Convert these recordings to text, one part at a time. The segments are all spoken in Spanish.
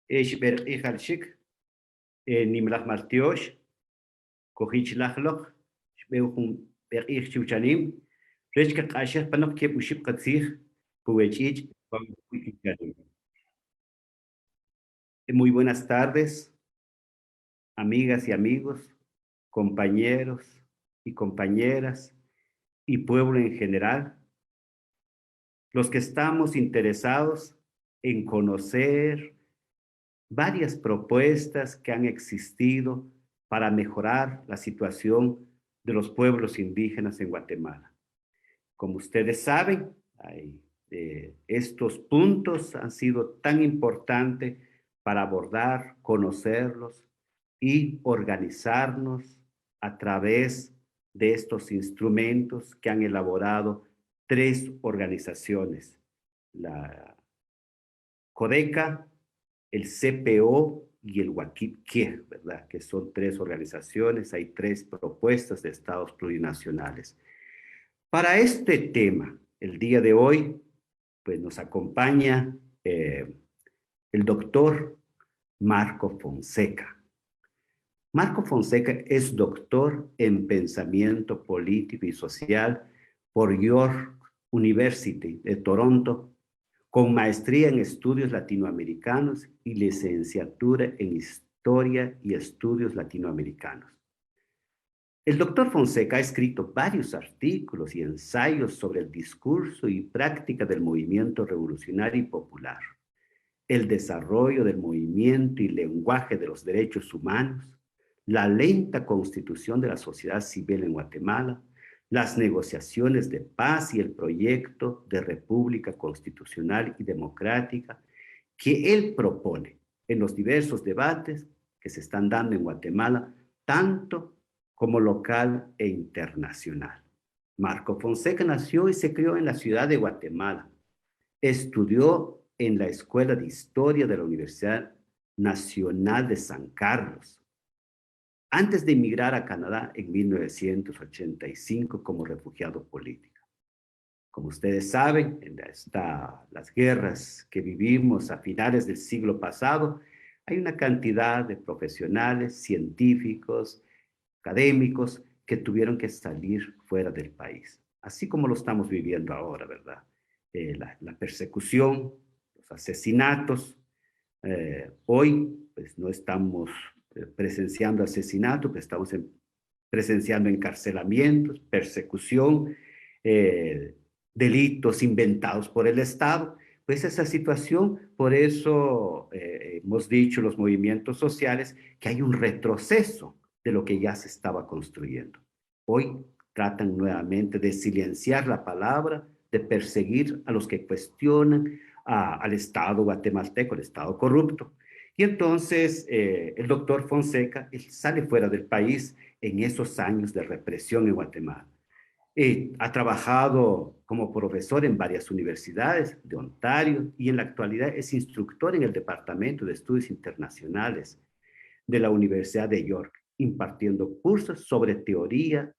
Ber Ihalshik, Nimlach Martiosh, Kohich Lachloch, Beuhum Ber Ichchuchanim, Rechka Kasher Panok Kep Uship Katzir, Puechich, Muy buenas tardes, amigas y amigos, compañeros y compañeras, y pueblo en general, los que estamos interesados en conocer varias propuestas que han existido para mejorar la situación de los pueblos indígenas en Guatemala. Como ustedes saben, estos puntos han sido tan importantes para abordar, conocerlos y organizarnos a través de estos instrumentos que han elaborado tres organizaciones: la CODECA, el CPO y el Huaquipquie, ¿verdad? Que son tres organizaciones, hay tres propuestas de estados plurinacionales. Para este tema, el día de hoy, pues nos acompaña el doctor Marco Fonseca. Marco Fonseca es doctor en pensamiento político y social por York University de Toronto, con maestría en estudios latinoamericanos y licenciatura en historia y estudios latinoamericanos. El doctor Fonseca ha escrito varios artículos y ensayos sobre el discurso y práctica del movimiento revolucionario y popular, el desarrollo del movimiento y lenguaje de los derechos humanos, la lenta constitución de la sociedad civil en Guatemala, las negociaciones de paz y el proyecto de república constitucional y democrática que él propone en los diversos debates que se están dando en Guatemala, tanto como local e internacional. Marco Fonseca nació y se crió en la ciudad de Guatemala. Estudió en la Escuela de Historia de la Universidad Nacional de San Carlos, antes de emigrar a Canadá en 1985 como refugiado político. Como ustedes saben, en las guerras que vivimos a finales del siglo pasado, hay una cantidad de profesionales, científicos, académicos que tuvieron que salir fuera del país, así como lo estamos viviendo ahora, ¿verdad? La persecución, los asesinatos. Hoy, pues no estamos presenciando asesinatos, pues estamos presenciando encarcelamientos, persecución, delitos inventados por el Estado. Pues esa situación, por eso hemos dicho los movimientos sociales que hay un retroceso de lo que ya se estaba construyendo. Hoy tratan nuevamente de silenciar la palabra, de perseguir a los que cuestionan al Estado guatemalteco, el Estado corrupto. Y entonces el doctor Fonseca sale fuera del país en esos años de represión en Guatemala. Ha trabajado como profesor en varias universidades de Ontario y en la actualidad es instructor en el Departamento de Estudios Internacionales de la Universidad de York, impartiendo cursos sobre teoría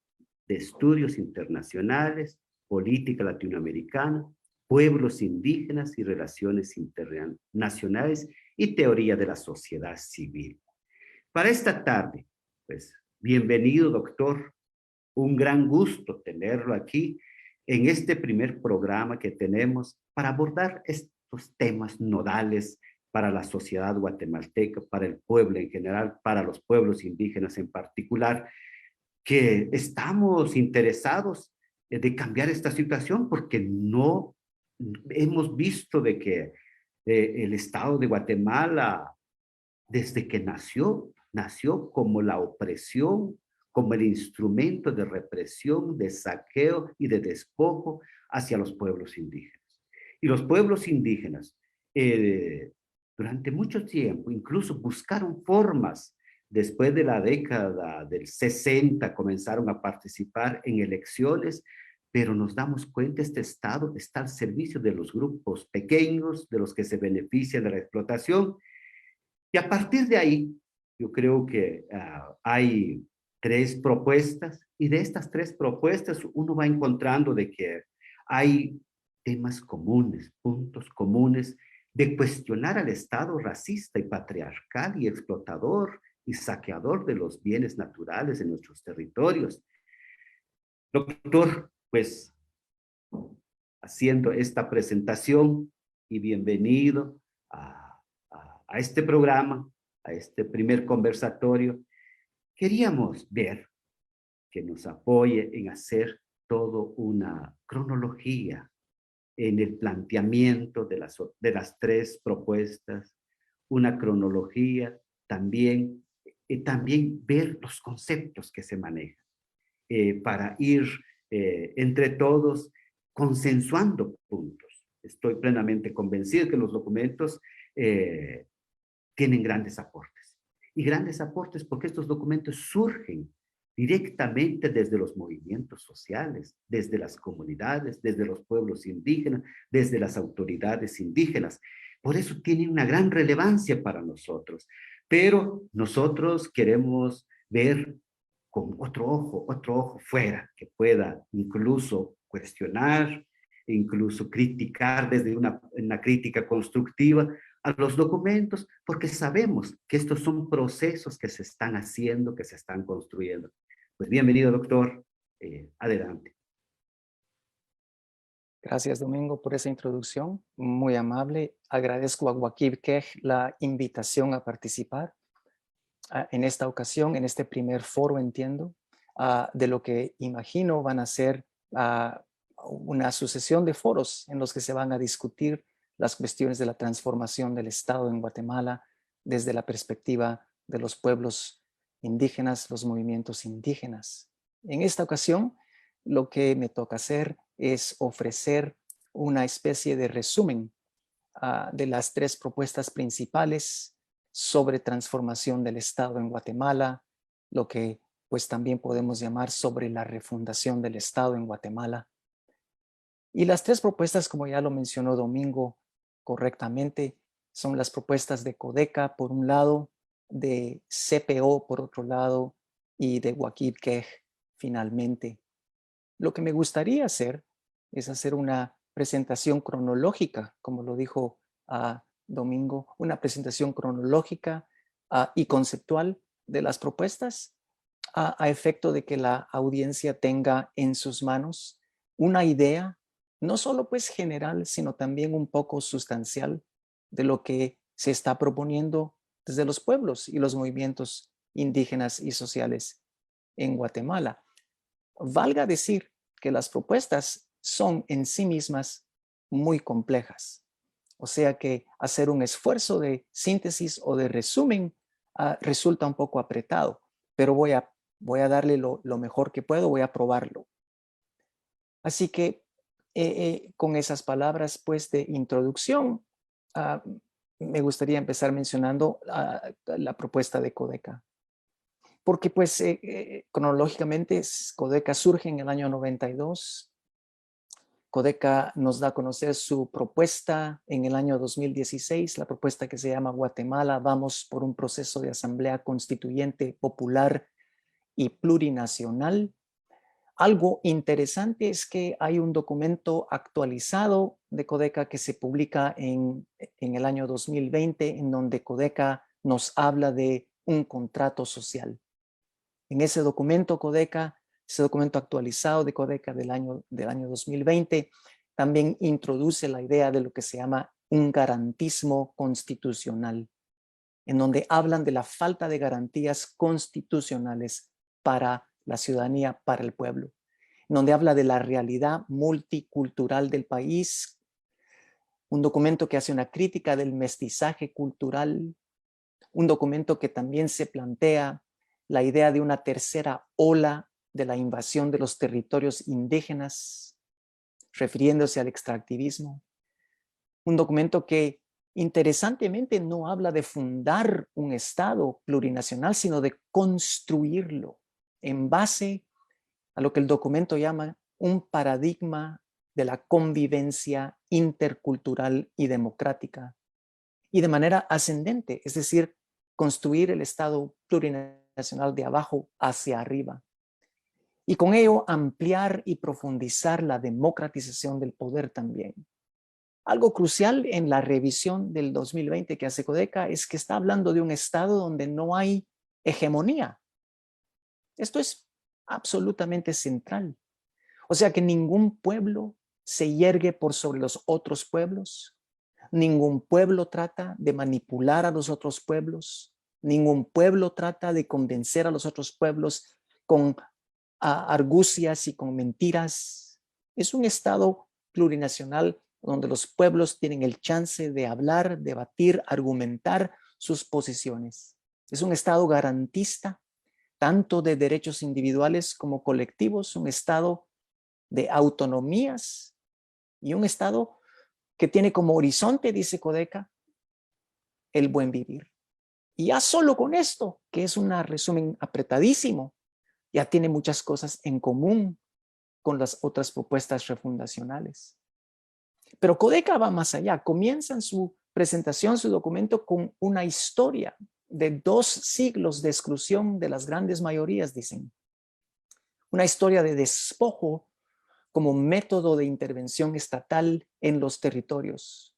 de estudios internacionales, política latinoamericana, pueblos indígenas y relaciones internacionales y teoría de la sociedad civil. Para esta tarde, pues, bienvenido, doctor. Un gran gusto tenerlo aquí en este primer programa que tenemos para abordar estos temas nodales para la sociedad guatemalteca, para el pueblo en general, para los pueblos indígenas en particular, que estamos interesados de cambiar esta situación porque no hemos visto de que el Estado de Guatemala, desde que nació como la opresión, como el instrumento de represión, de saqueo y de despojo hacia los pueblos indígenas. Y los pueblos indígenas, durante mucho tiempo, incluso buscaron formas. Después de la década del 60 comenzaron a participar en elecciones, pero nos damos cuenta, este Estado está al servicio de los grupos pequeños, de los que se benefician de la explotación. Y a partir de ahí, yo creo que hay tres propuestas, y de estas tres propuestas uno va encontrando de que hay temas comunes, puntos comunes de cuestionar al Estado racista y patriarcal y explotador y saqueador de los bienes naturales en nuestros territorios. Doctor, pues haciendo esta presentación y bienvenido a este programa, a este primer conversatorio. Queríamos ver que nos apoye en hacer todo una cronología en el planteamiento de las tres propuestas, una cronología también, también ver los conceptos que se manejan para ir entre todos consensuando puntos. Estoy plenamente convencido que los documentos tienen grandes aportes. Y grandes aportes porque estos documentos surgen directamente desde los movimientos sociales, desde las comunidades, desde los pueblos indígenas, desde las autoridades indígenas. Por eso tienen una gran relevancia para nosotros. Pero nosotros queremos ver con otro ojo fuera, que pueda incluso cuestionar, incluso criticar desde una crítica constructiva a los documentos, porque sabemos que estos son procesos que se están haciendo, que se están construyendo. Pues bienvenido, doctor. Adelante. Gracias, Domingo, por esa introducción. Muy amable. Agradezco a Joaquín Quej la invitación a participar en esta ocasión, en este primer foro, entiendo, de lo que imagino van a ser una sucesión de foros en los que se van a discutir las cuestiones de la transformación del Estado en Guatemala desde la perspectiva de los pueblos indígenas, los movimientos indígenas. En esta ocasión, lo que me toca hacer es ofrecer una especie de resumen de las tres propuestas principales sobre transformación del Estado en Guatemala, lo que pues también podemos llamar sobre la refundación del Estado en Guatemala. Y las tres propuestas, como ya lo mencionó Domingo correctamente, son las propuestas de Codeca por un lado, de CPO por otro lado y de Joaquín Quej finalmente. Lo que me gustaría hacer es hacer una presentación cronológica, como lo dijo Domingo, una presentación cronológica y conceptual de las propuestas a efecto de que la audiencia tenga en sus manos una idea, no solo pues general, sino también un poco sustancial de lo que se está proponiendo desde los pueblos y los movimientos indígenas y sociales en Guatemala. Valga decir que las propuestas son en sí mismas muy complejas. O sea que hacer un esfuerzo de síntesis o de resumen resulta un poco apretado, pero voy a darle lo mejor que puedo, voy a probarlo. Así que con esas palabras pues de introducción, me gustaría empezar mencionando la propuesta de Codeca. Porque pues cronológicamente Codeca surge en el año 92. Codeca nos da a conocer su propuesta en el año 2016, la propuesta que se llama Guatemala, vamos por un proceso de asamblea constituyente popular y plurinacional. Algo interesante es que hay un documento actualizado de Codeca que se publica en el año 2020, en donde Codeca nos habla de un contrato social. En ese documento Codeca, ese documento actualizado de Codeca del año 2020, también introduce la idea de lo que se llama un garantismo constitucional, en donde hablan de la falta de garantías constitucionales para la ciudadanía, para el pueblo, en donde habla de la realidad multicultural del país, un documento que hace una crítica del mestizaje cultural, un documento que también se plantea la idea de una tercera ola de la invasión de los territorios indígenas, refiriéndose al extractivismo. Un documento que interesantemente no habla de fundar un Estado plurinacional, sino de construirlo en base a lo que el documento llama un paradigma de la convivencia intercultural y democrática, y de manera ascendente, es decir, construir el Estado plurinacional de abajo hacia arriba. Y con ello ampliar y profundizar la democratización del poder también. Algo crucial en la revisión del 2020 que hace Codeca es que está hablando de un estado donde no hay hegemonía. Esto es absolutamente central. O sea que ningún pueblo se yergue por sobre los otros pueblos. Ningún pueblo trata de manipular a los otros pueblos. Ningún pueblo trata de convencer a los otros pueblos con argucias y con mentiras. Es un estado plurinacional donde los pueblos tienen el chance de hablar, debatir, argumentar sus posiciones. Es un estado garantista tanto de derechos individuales como colectivos, un estado de autonomías y un estado que tiene como horizonte, dice Codeca, el buen vivir. Y ya solo con esto, que es un resumen apretadísimo, ya tiene muchas cosas en común con las otras propuestas refundacionales. Pero Codeca va más allá. Comienza en su presentación, su documento, con una historia de 2 siglos de exclusión de las grandes mayorías, dicen. Una historia de despojo como método de intervención estatal en los territorios.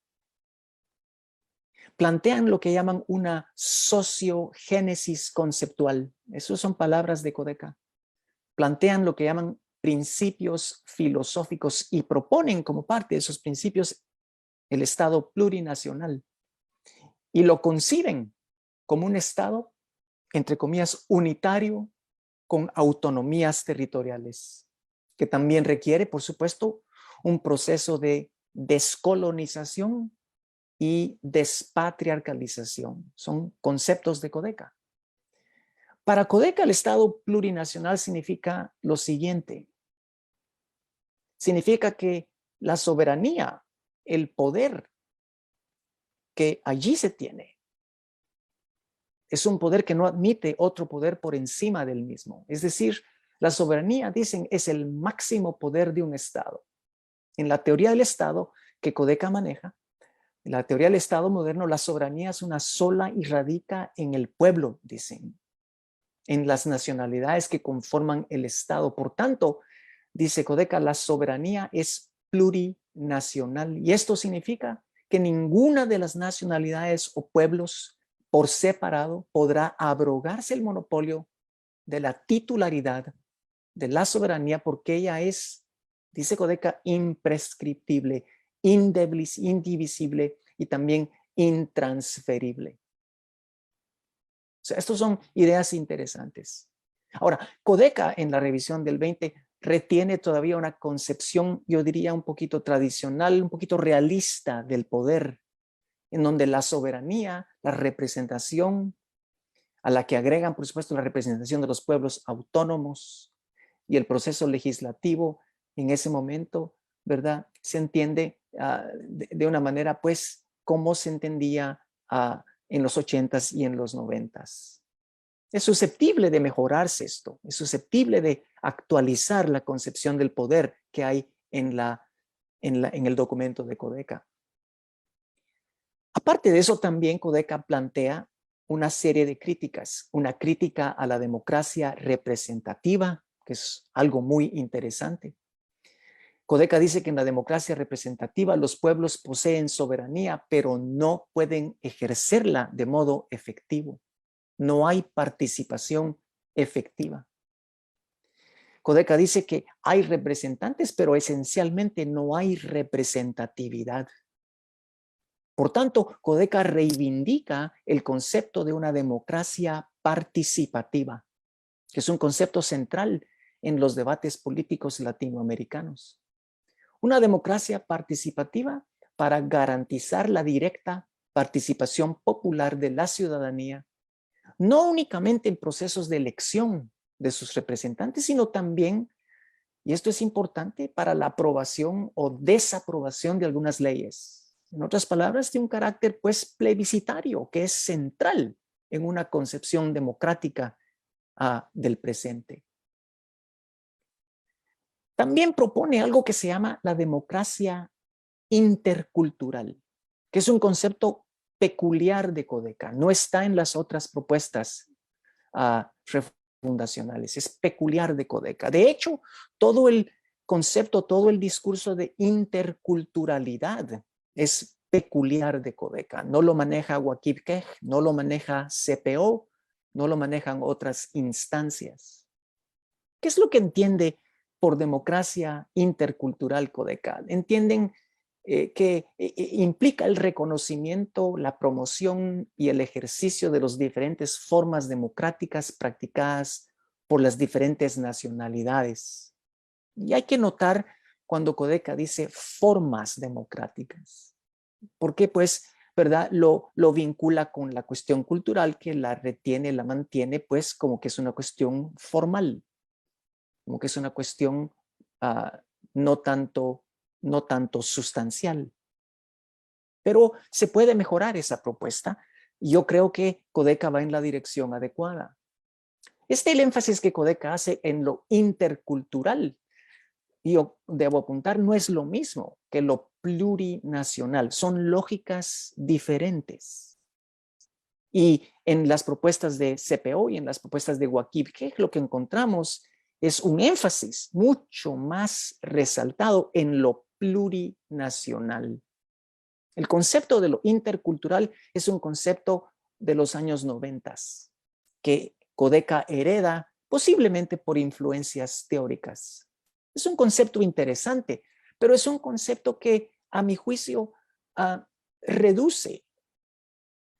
Plantean lo que llaman una sociogénesis conceptual. Esas son palabras de Codeca. Plantean lo que llaman principios filosóficos y proponen como parte de esos principios el Estado plurinacional. Y lo conciben como un Estado, entre comillas, unitario con autonomías territoriales, que también requiere, por supuesto, un proceso de descolonización y despatriarcalización. Son conceptos de Codeca. Para Codeca, el Estado plurinacional significa lo siguiente. Significa que la soberanía, el poder que allí se tiene, es un poder que no admite otro poder por encima del mismo. Es decir, la soberanía, dicen, es el máximo poder de un Estado. En la teoría del Estado que Codeca maneja, en la teoría del Estado moderno, la soberanía es una sola y radica en el pueblo, dicen, en las nacionalidades que conforman el Estado. Por tanto, dice Codeca, la soberanía es plurinacional. Y esto significa que ninguna de las nacionalidades o pueblos por separado podrá abrogarse el monopolio de la titularidad de la soberanía, porque ella es, dice Codeca, imprescriptible, indivisible y también intransferible. O sea, estas son ideas interesantes. Ahora, Codeca en la revisión del 20 retiene todavía una concepción, yo diría, un poquito tradicional, un poquito realista del poder, en donde la soberanía, la representación, a la que agregan, por supuesto, la representación de los pueblos autónomos y el proceso legislativo en ese momento, ¿verdad? Se entiende de una manera, pues, como se entendía en los 80s y en los 90s. Es susceptible de mejorarse esto, es susceptible de actualizar la concepción del poder que hay en el documento de Codeca. Aparte de eso, también Codeca plantea una serie de críticas, una crítica a la democracia representativa, que es algo muy interesante. Codeca dice que en la democracia representativa los pueblos poseen soberanía, pero no pueden ejercerla de modo efectivo. No hay participación efectiva. Codeca dice que hay representantes, pero esencialmente no hay representatividad. Por tanto, Codeca reivindica el concepto de una democracia participativa, que es un concepto central en los debates políticos latinoamericanos. Una democracia participativa para garantizar la directa participación popular de la ciudadanía, no únicamente en procesos de elección de sus representantes, sino también, y esto es importante, para la aprobación o desaprobación de algunas leyes. En otras palabras, tiene un carácter pues plebiscitario, que es central en una concepción democrática del presente. También propone algo que se llama la democracia intercultural, que es un concepto peculiar de Codeca, no está en las otras propuestas refundacionales, es peculiar de Codeca. De hecho, todo el concepto, todo el discurso de interculturalidad es peculiar de Codeca. No lo maneja Waqif Kej, no lo maneja CPO, no lo manejan otras instancias. ¿Qué es lo que entiende por democracia intercultural Codeca? Entienden que implica el reconocimiento, la promoción y el ejercicio de las diferentes formas democráticas practicadas por las diferentes nacionalidades. Y hay que notar cuando Codeca dice formas democráticas, porque pues, ¿verdad? Lo vincula con la cuestión cultural que la retiene, la mantiene, pues como que es una cuestión formal, como que es una cuestión no tanto sustancial. Pero se puede mejorar esa propuesta. Yo creo que Codeca va en la dirección adecuada. El énfasis que Codeca hace en lo intercultural, yo debo apuntar, no es lo mismo que lo plurinacional. Son lógicas diferentes. Y en las propuestas de CPO y en las propuestas de Waqif Kej, lo que encontramos es un énfasis mucho más resaltado en lo plurinacional. El concepto de lo intercultural es un concepto de los años 90 que Codeca hereda posiblemente por influencias teóricas. Es un concepto interesante, pero es un concepto que, a mi juicio, reduce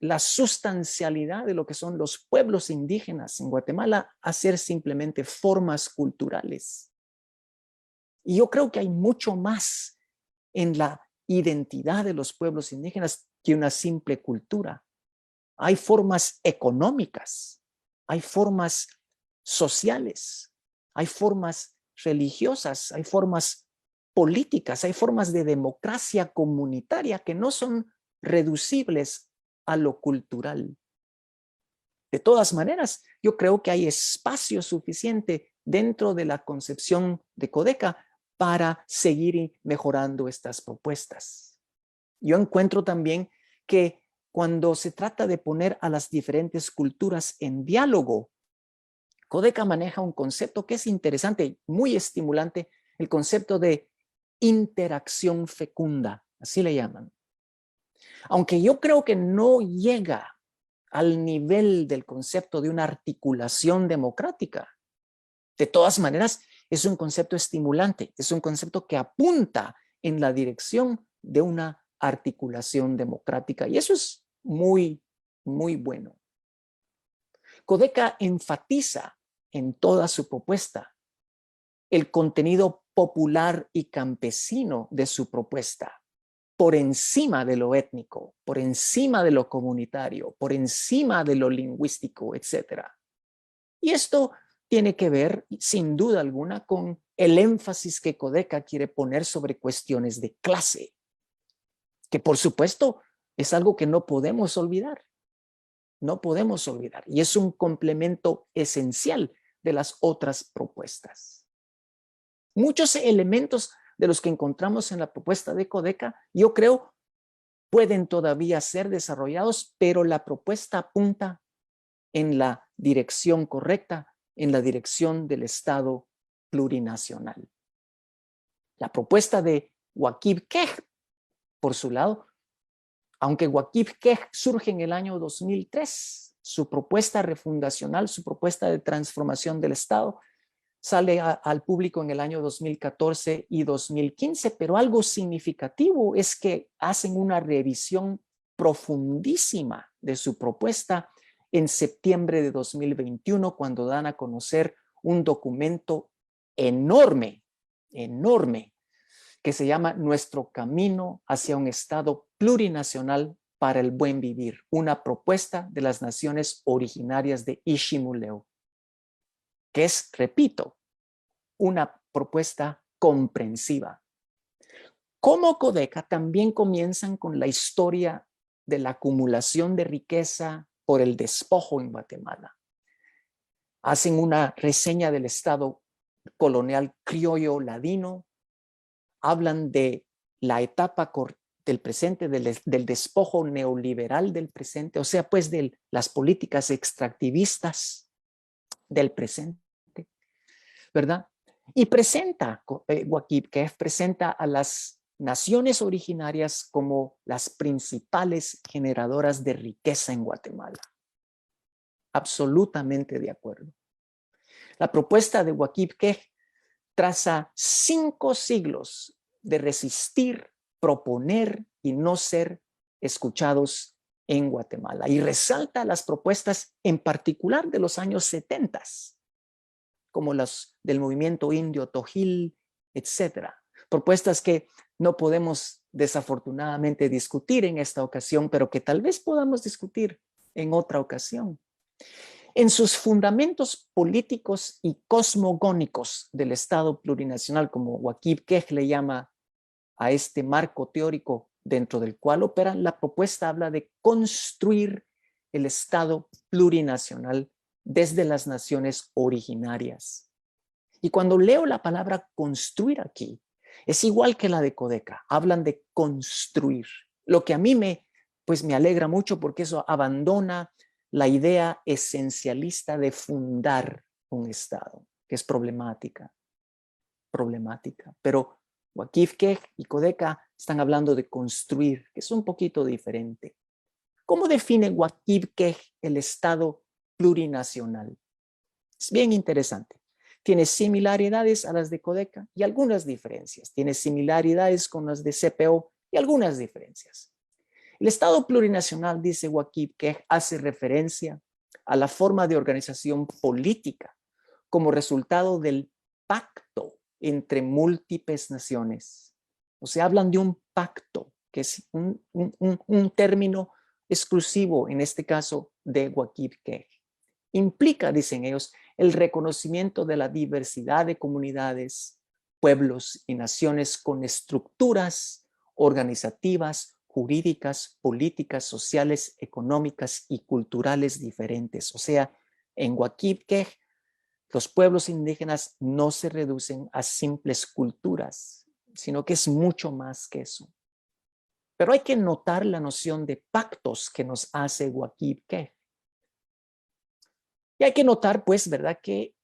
la sustancialidad de lo que son los pueblos indígenas en Guatemala a ser simplemente formas culturales. Y yo creo que hay mucho más en la identidad de los pueblos indígenas que una simple cultura. Hay formas económicas, hay formas sociales, hay formas religiosas, hay formas políticas, hay formas de democracia comunitaria que no son reducibles a lo cultural. De todas maneras, yo creo que hay espacio suficiente dentro de la concepción de Codeca para seguir mejorando estas propuestas. Yo encuentro también que cuando se trata de poner a las diferentes culturas en diálogo, Codeca maneja un concepto que es interesante, muy estimulante, el concepto de interacción fecunda, así le llaman. Aunque yo creo que no llega al nivel del concepto de una articulación democrática, de todas maneras es un concepto estimulante, es un concepto que apunta en la dirección de una articulación democrática y eso es muy, muy bueno. Codeca enfatiza en toda su propuesta el contenido popular y campesino de su propuesta, por encima de lo étnico, por encima de lo comunitario, por encima de lo lingüístico, etc. Y esto tiene que ver, sin duda alguna, con el énfasis que Codeca quiere poner sobre cuestiones de clase, que por supuesto es algo que no podemos olvidar. No podemos olvidar. Y es un complemento esencial de las otras propuestas. Muchos elementos de los que encontramos en la propuesta de Codeca, yo creo, pueden todavía ser desarrollados, pero la propuesta apunta en la dirección correcta, en la dirección del Estado plurinacional. La propuesta de Waqif Kej, por su lado, aunque Waqif Kej surge en el año 2003, su propuesta refundacional, su propuesta de transformación del Estado, sale al público en el año 2014 y 2015, pero algo significativo es que hacen una revisión profundísima de su propuesta en septiembre de 2021, cuando dan a conocer un documento enorme, enorme, que se llama Nuestro Camino hacia un Estado Plurinacional para el Buen Vivir, una propuesta de las naciones originarias de Iximuleu, que es, repito, una propuesta comprensiva. Como Codeca también comienzan con la historia de la acumulación de riqueza por el despojo en Guatemala. Hacen una reseña del Estado colonial criollo ladino, hablan de la etapa del presente, del despojo neoliberal del presente, o sea, pues de las políticas extractivistas del presente, ¿verdad? Y presenta, Waqif Kej presenta a las naciones originarias como las principales generadoras de riqueza en Guatemala. Absolutamente de acuerdo. La propuesta de Waqif Kej traza 5 siglos de resistir, proponer y no ser escuchados en Guatemala. Y resalta las propuestas en particular de los años 70, como las del movimiento indio Tojil, etcétera. Propuestas que no podemos desafortunadamente discutir en esta ocasión, pero que tal vez podamos discutir en otra ocasión. En sus fundamentos políticos y cosmogónicos del Estado plurinacional, como Waqif Kej le llama a este marco teórico dentro del cual opera, la propuesta habla de construir el Estado plurinacional desde las naciones originarias. Y cuando leo la palabra construir aquí, es igual que la de Codeca, hablan de construir, lo que a mí me alegra mucho porque eso abandona la idea esencialista de fundar un Estado, que es problemática. Pero Waqif Kej y Codeca están hablando de construir, que es un poquito diferente. ¿Cómo define Waqif Kej el Estado plurinacional? Es bien interesante. Tiene similaridades a las de Codeca y algunas diferencias. Tiene similaridades con las de CPO y algunas diferencias. El Estado plurinacional, dice Waqif Kej, hace referencia a la forma de organización política como resultado del pacto entre múltiples naciones. O sea, hablan de un pacto, que es un término exclusivo, en este caso, de Waqif Kej. Implica, dicen ellos, el reconocimiento de la diversidad de comunidades, pueblos y naciones con estructuras organizativas, jurídicas, políticas, sociales, económicas y culturales diferentes. O sea, en Waqif Kej, los pueblos indígenas no se reducen a simples culturas, sino que es mucho más que eso. Pero hay que notar la noción de pactos que nos hace Waqif Kej. Y hay que notar, pues, ¿verdad?, que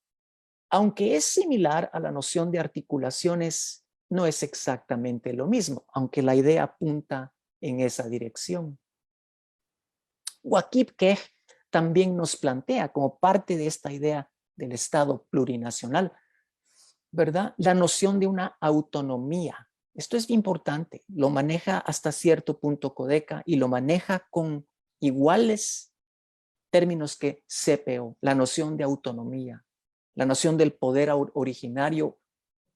aunque es similar a la noción de articulaciones, no es exactamente lo mismo, aunque la idea apunta en esa dirección. Waqif Kej también nos plantea, como parte de esta idea del Estado plurinacional, ¿verdad?, la noción de una autonomía. Esto es importante, lo maneja hasta cierto punto Codeca y lo maneja con iguales términos que CPO, la noción de autonomía, la noción del poder originario,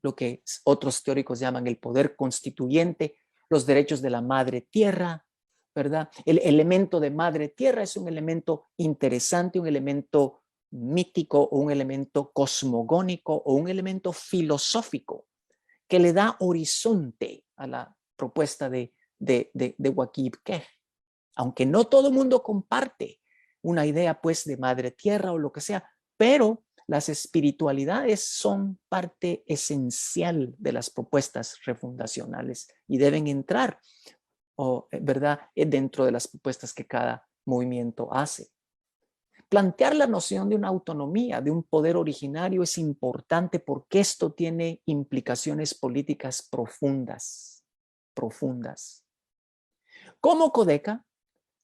lo que otros teóricos llaman el poder constituyente, los derechos de la madre tierra, ¿verdad? El elemento de madre tierra es un elemento interesante, un elemento mítico o un elemento cosmogónico o un elemento filosófico que le da horizonte a la propuesta de Waqif Kej. Aunque no todo el mundo comparte una idea, pues, de madre tierra o lo que sea, pero las espiritualidades son parte esencial de las propuestas refundacionales y deben entrar, ¿verdad?, dentro de las propuestas que cada movimiento hace. Plantear la noción de una autonomía, de un poder originario, es importante porque esto tiene implicaciones políticas profundas. Como Codeca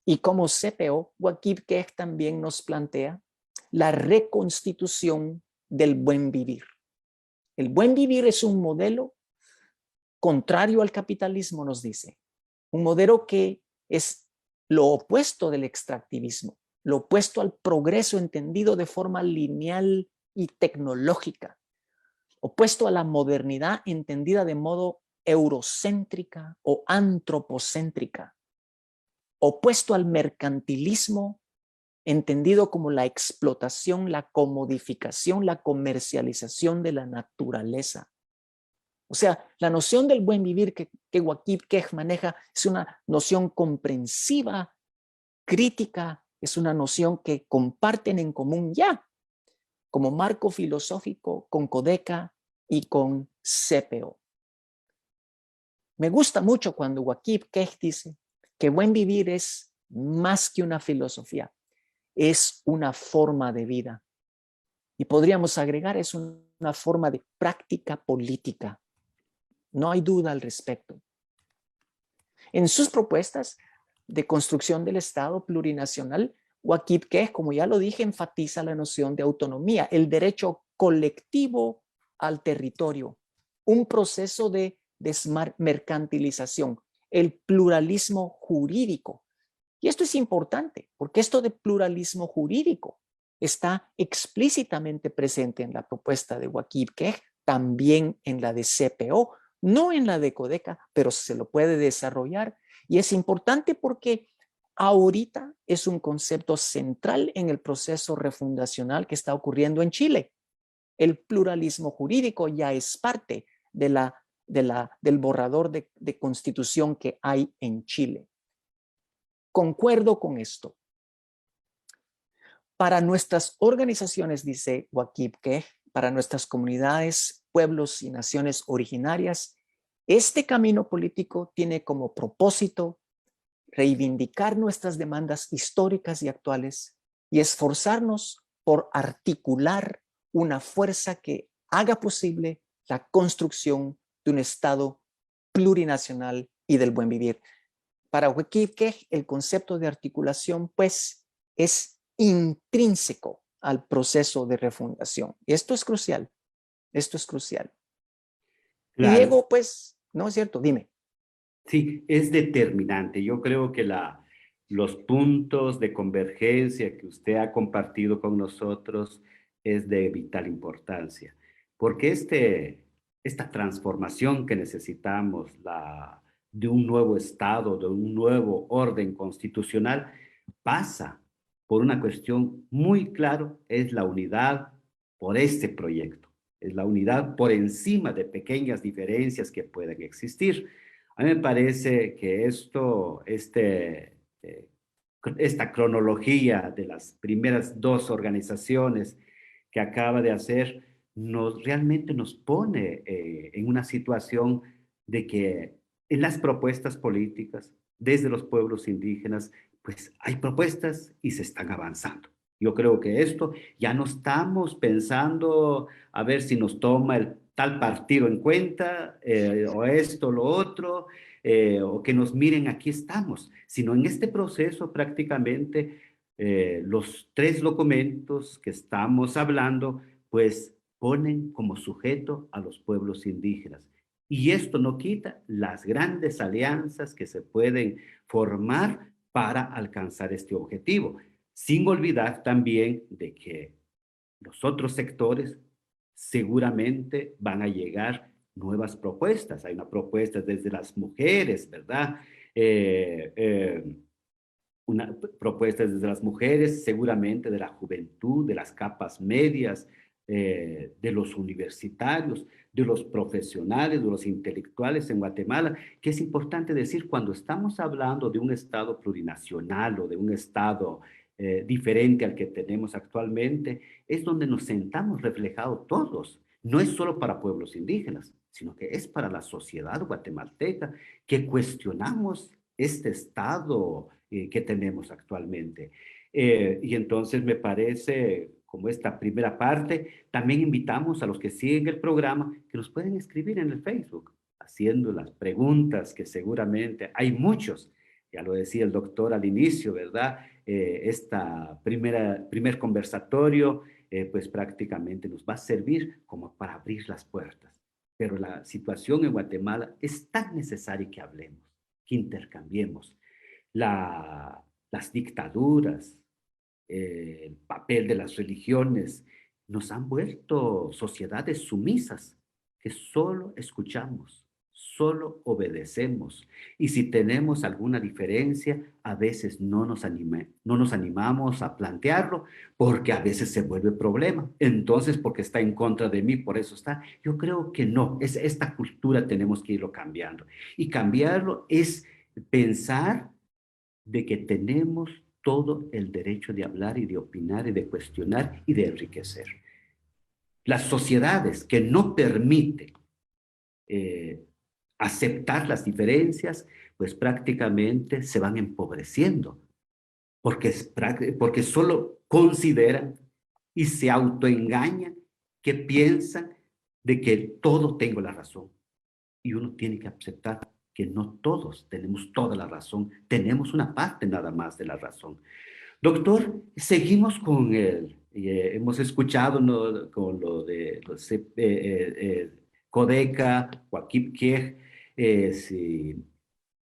y como CPO, Waqif Kej también nos plantea la reconstitución del buen vivir. El buen vivir es un modelo contrario al capitalismo, nos dice. Un modelo que es lo opuesto del extractivismo, lo opuesto al progreso entendido de forma lineal y tecnológica, opuesto a la modernidad entendida de modo eurocéntrica o antropocéntrica, opuesto al mercantilismo entendido como la explotación, la comodificación, la comercialización de la naturaleza. O sea, la noción del buen vivir que Waqif Kej maneja es una noción comprensiva, crítica, es una noción que comparten en común ya, como marco filosófico con Codeca y con CPO. Me gusta mucho cuando Waqif Kej dice que buen vivir es más que una filosofía, es una forma de vida. Y podríamos agregar, es una forma de práctica política. No hay duda al respecto. En sus propuestas de construcción del Estado plurinacional, Waqif Kej, como ya lo dije, enfatiza la noción de autonomía, el derecho colectivo al territorio, un proceso de desmercantilización, el pluralismo jurídico. Y esto es importante, porque esto de pluralismo jurídico está explícitamente presente en la propuesta de Waqif Kej, también en la de CPO, no en la de Codeca, pero se lo puede desarrollar. Y es importante porque ahorita es un concepto central en el proceso refundacional que está ocurriendo en Chile. El pluralismo jurídico ya es parte del borrador de constitución que hay en Chile. Concuerdo con esto. Para nuestras organizaciones, dice Waqif Kej, para nuestras comunidades, pueblos y naciones originarias, este camino político tiene como propósito reivindicar nuestras demandas históricas y actuales y esforzarnos por articular una fuerza que haga posible la construcción de un Estado plurinacional y del buen vivir. Para Waqif Kej, el concepto de articulación, pues, es intrínseco al proceso de refundación. Y esto es crucial, esto es crucial. Y Claro, Diego, pues, no es cierto, dime. sí, es determinante. Yo creo que los puntos de convergencia que usted ha compartido con nosotros es de vital importancia, porque esta transformación que necesitamos, de un nuevo Estado, de un nuevo orden constitucional, pasa por una cuestión muy clara, es la unidad por este proyecto, es la unidad por encima de pequeñas diferencias que puedan existir. A mí me parece que esta cronología de las primeras dos organizaciones que acaba de hacer realmente nos pone en una situación de que en las propuestas políticas, desde los pueblos indígenas, pues hay propuestas y se están avanzando. Yo creo que esto ya no estamos pensando a ver si nos toma el tal partido en cuenta, o esto, lo otro, o que nos miren, aquí estamos, sino en este proceso prácticamente los tres documentos que estamos hablando, pues ponen como sujeto a los pueblos indígenas. Y esto no quita las grandes alianzas que se pueden formar para alcanzar este objetivo, sin olvidar también de que los otros sectores seguramente van a llegar nuevas propuestas. Hay una propuesta desde las mujeres, ¿verdad? Eh, eh, una propuesta desde las mujeres, seguramente de la juventud, de las capas medias, de los universitarios, de los profesionales, de los intelectuales en Guatemala, que es importante decir cuando estamos hablando de un Estado plurinacional o de un Estado diferente al que tenemos actualmente, es donde nos sentamos reflejados todos. No es solo para pueblos indígenas, sino que es para la sociedad guatemalteca que cuestionamos este Estado que tenemos actualmente. Y entonces me parece, como esta primera parte, también invitamos a los que siguen el programa que nos pueden escribir en el Facebook, haciendo las preguntas que seguramente hay muchos. Ya lo decía el doctor al inicio, ¿verdad? Esta primer conversatorio, pues prácticamente nos va a servir como para abrir las puertas. Pero la situación en Guatemala es tan necesaria que hablemos, que intercambiemos las dictaduras, el papel de las religiones, nos han vuelto sociedades sumisas que solo escuchamos, solo obedecemos. Y si tenemos alguna diferencia, a veces no nos animamos a plantearlo porque a veces se vuelve problema. Entonces, porque está en contra de mí, por eso está. Yo creo que no, esta cultura tenemos que irlo cambiando. Y cambiarlo es pensar de que tenemos todo el derecho de hablar y de opinar y de cuestionar y de enriquecer. Las sociedades que no permiten eh, aceptar las diferencias, pues prácticamente se van empobreciendo, porque solo consideran y se autoengañan que piensan de que todo tengo la razón y uno tiene que aceptar que no todos tenemos toda la razón, tenemos una parte nada más de la razón. Doctor, seguimos con hemos escuchado, ¿no?, con lo de los Codeca, Joaquín Kiej, si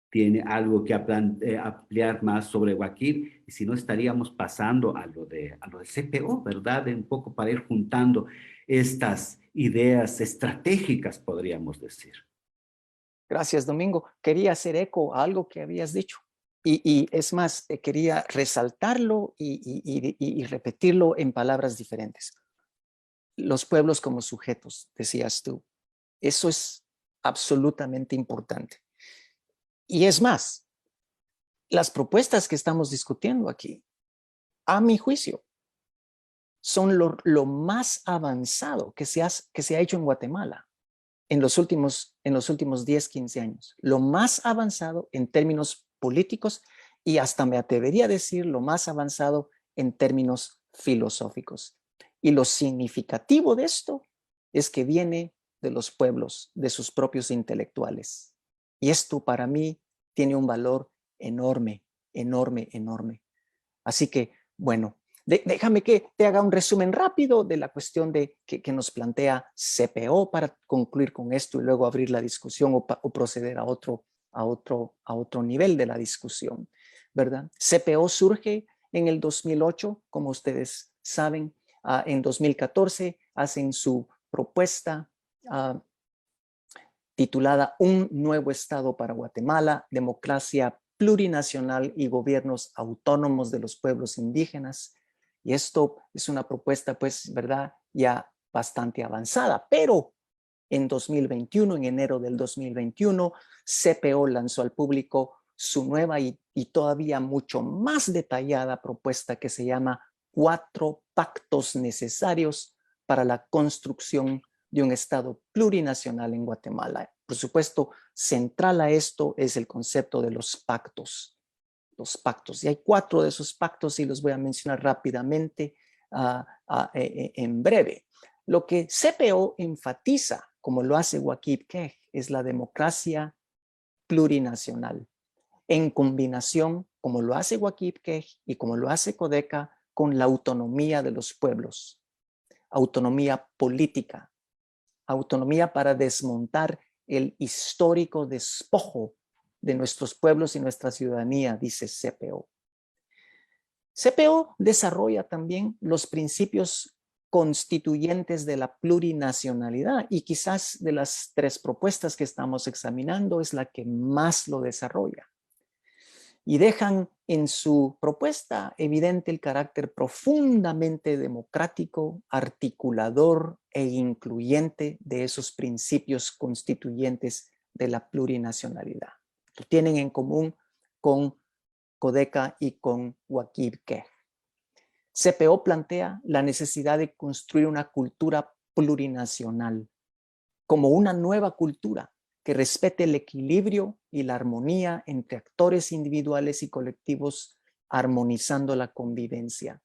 tiene algo que ampliar más sobre Joaquín, y si no estaríamos pasando a lo de CPO, ¿verdad? Un poco para ir juntando estas ideas estratégicas, podríamos decir. Gracias, Domingo. Quería hacer eco a algo que habías dicho. Y es más, quería resaltarlo y repetirlo en palabras diferentes. Los pueblos como sujetos, decías tú. Eso es absolutamente importante. Y es más, las propuestas que estamos discutiendo aquí, a mi juicio, son lo más avanzado que se ha hecho en Guatemala en los últimos 10, 15 años. Lo más avanzado en términos políticos y hasta me atrevería a decir lo más avanzado en términos filosóficos. Y lo significativo de esto es que viene de los pueblos, de sus propios intelectuales. Y esto para mí tiene un valor enorme, enorme, enorme. Así que, bueno, déjame que te haga un resumen rápido de la cuestión que nos plantea CPO para concluir con esto y luego abrir la discusión o proceder a otro nivel de la discusión, ¿verdad? CPO surge en el 2008, como ustedes saben. En 2014 hacen su propuesta titulada Un nuevo Estado para Guatemala, democracia plurinacional y gobiernos autónomos de los pueblos indígenas. Y esto es una propuesta, pues, ¿verdad?, ya bastante avanzada, pero en 2021, en enero del 2021, CPO lanzó al público su nueva y todavía mucho más detallada propuesta que se llama 4 pactos necesarios para la construcción de un Estado plurinacional en Guatemala. Por supuesto, central a esto es el concepto de los pactos. Los pactos. Y hay 4 de esos pactos y los voy a mencionar rápidamente en breve. Lo que CPO enfatiza, como lo hace Joaquín Kiej, es la democracia plurinacional, en combinación, como lo hace Joaquín Kiej y como lo hace Codeca, con la autonomía de los pueblos, autonomía política, autonomía para desmontar el histórico despojo de nuestros pueblos y nuestra ciudadanía, dice CPO. CPO desarrolla también los principios constituyentes de la plurinacionalidad y quizás de las 3 propuestas que estamos examinando es la que más lo desarrolla. Y dejan en su propuesta evidente el carácter profundamente democrático, articulador e incluyente de esos principios constituyentes de la plurinacionalidad. Lo tienen en común con Codeca y con Joaquín Kiej. CPO plantea la necesidad de construir una cultura plurinacional como una nueva cultura que respete el equilibrio y la armonía entre actores individuales y colectivos, armonizando la convivencia.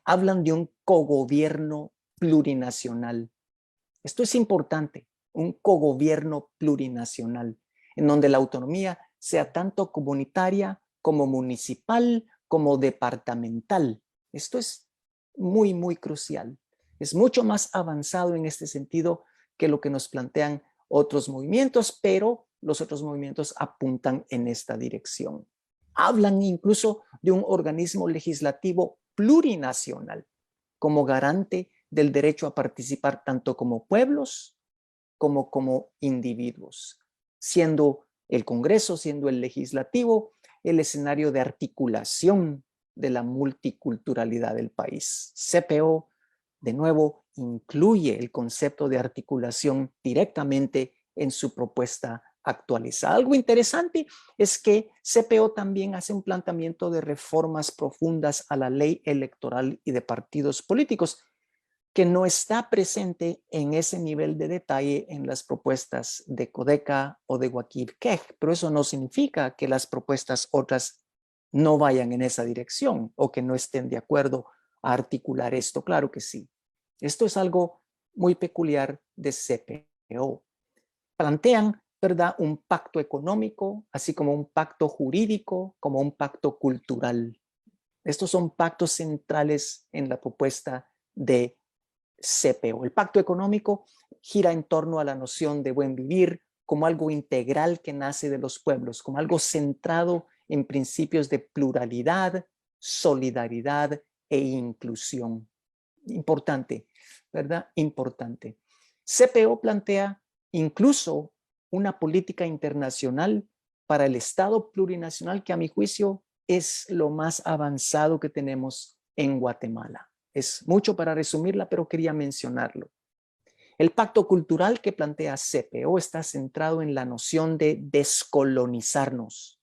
Hablan de un cogobierno plurinacional. Esto es importante, un cogobierno plurinacional, en donde la autonomía sea tanto comunitaria como municipal, como departamental. Esto es muy, muy crucial. Es mucho más avanzado en este sentido que lo que nos plantean otros movimientos, pero los otros movimientos apuntan en esta dirección. Hablan incluso de un organismo legislativo plurinacional como garante del derecho a participar tanto como pueblos como individuos, siendo el Congreso, siendo el legislativo, el escenario de articulación de la multiculturalidad del país. CPO, de nuevo, incluye el concepto de articulación directamente en su propuesta actualizada. Algo interesante es que CPO también hace un planteamiento de reformas profundas a la ley electoral y de partidos políticos, que no está presente en ese nivel de detalle en las propuestas de Codeca o de Joaquín Kiej, pero eso no significa que las propuestas otras no vayan en esa dirección o que no estén de acuerdo a articular esto. Claro que sí. Esto es algo muy peculiar de CPO. Plantean ¿verdad? Un pacto económico, así como un pacto jurídico, como un pacto cultural. Estos son pactos centrales en la propuesta de CPO. El pacto económico gira en torno a la noción de buen vivir como algo integral que nace de los pueblos, como algo centrado en principios de pluralidad, solidaridad e inclusión. Importante, ¿verdad? Importante. CPO plantea incluso una política internacional para el Estado plurinacional que a mi juicio es lo más avanzado que tenemos en Guatemala. Es mucho para resumirla, pero quería mencionarlo. El pacto cultural que plantea CPO está centrado en la noción de descolonizarnos,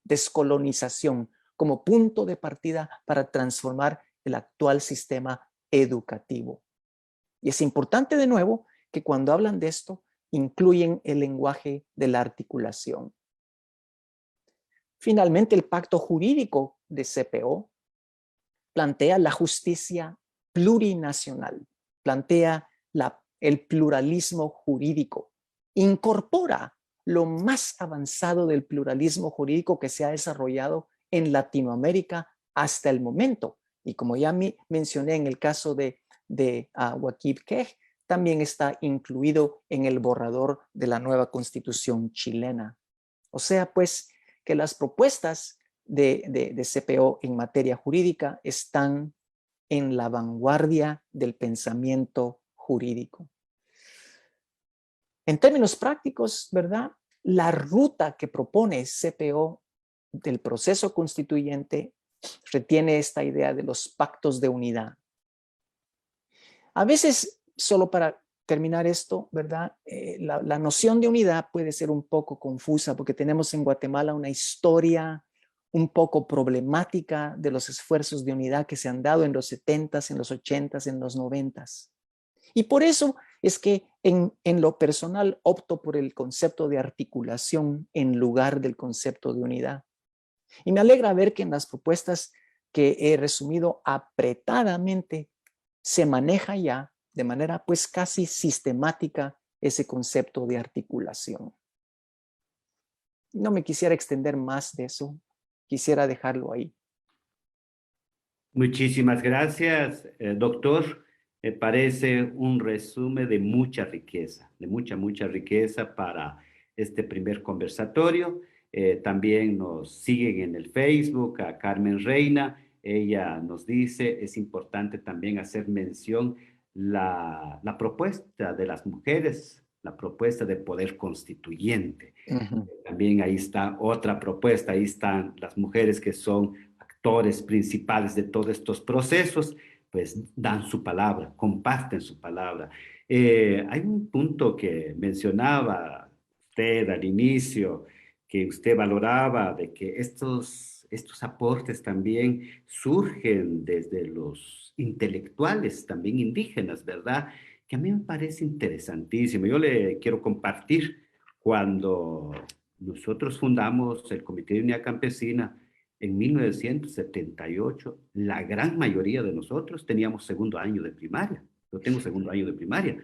descolonización como punto de partida para transformar el actual sistema educativo. Y es importante de nuevo que cuando hablan de esto, incluyen el lenguaje de la articulación. Finalmente, el pacto jurídico de CPO plantea la justicia plurinacional, plantea el pluralismo jurídico, incorpora lo más avanzado del pluralismo jurídico que se ha desarrollado en Latinoamérica hasta el momento. Y como ya mencioné en el caso de Waqib Kej, también está incluido en el borrador de la nueva Constitución chilena. O sea, pues, que las propuestas de CPO en materia jurídica están en la vanguardia del pensamiento jurídico. En términos prácticos, ¿verdad? La ruta que propone CPO del proceso constituyente retiene esta idea de los pactos de unidad. A veces, solo para terminar esto, ¿verdad? La noción de unidad puede ser un poco confusa porque tenemos en Guatemala una historia un poco problemática de los esfuerzos de unidad que se han dado en los 70s, en los 80s, en los 90s. Y por eso es que en lo personal opto por el concepto de articulación en lugar del concepto de unidad. Y me alegra ver que en las propuestas que he resumido apretadamente se maneja ya de manera pues casi sistemática ese concepto de articulación. No me quisiera extender más de eso, quisiera dejarlo ahí. Muchísimas gracias, doctor. Me parece un resumen de mucha riqueza, de mucha riqueza para este primer conversatorio. También nos siguen en el Facebook a Carmen Reina. Ella nos dice, es importante también hacer mención la propuesta de las mujeres, la propuesta de poder constituyente. También ahí está otra propuesta, ahí están las mujeres que son actores principales de todos estos procesos, pues dan su palabra, comparten su palabra. Hay un punto que mencionaba usted al inicio, que usted valoraba de que estos aportes también surgen desde los intelectuales, también indígenas, ¿verdad? Que a mí me parece interesantísimo. Yo le quiero compartir cuando nosotros fundamos el Comité de Unidad Campesina en 1978, la gran mayoría de nosotros teníamos segundo año de primaria. Yo tengo segundo año de primaria.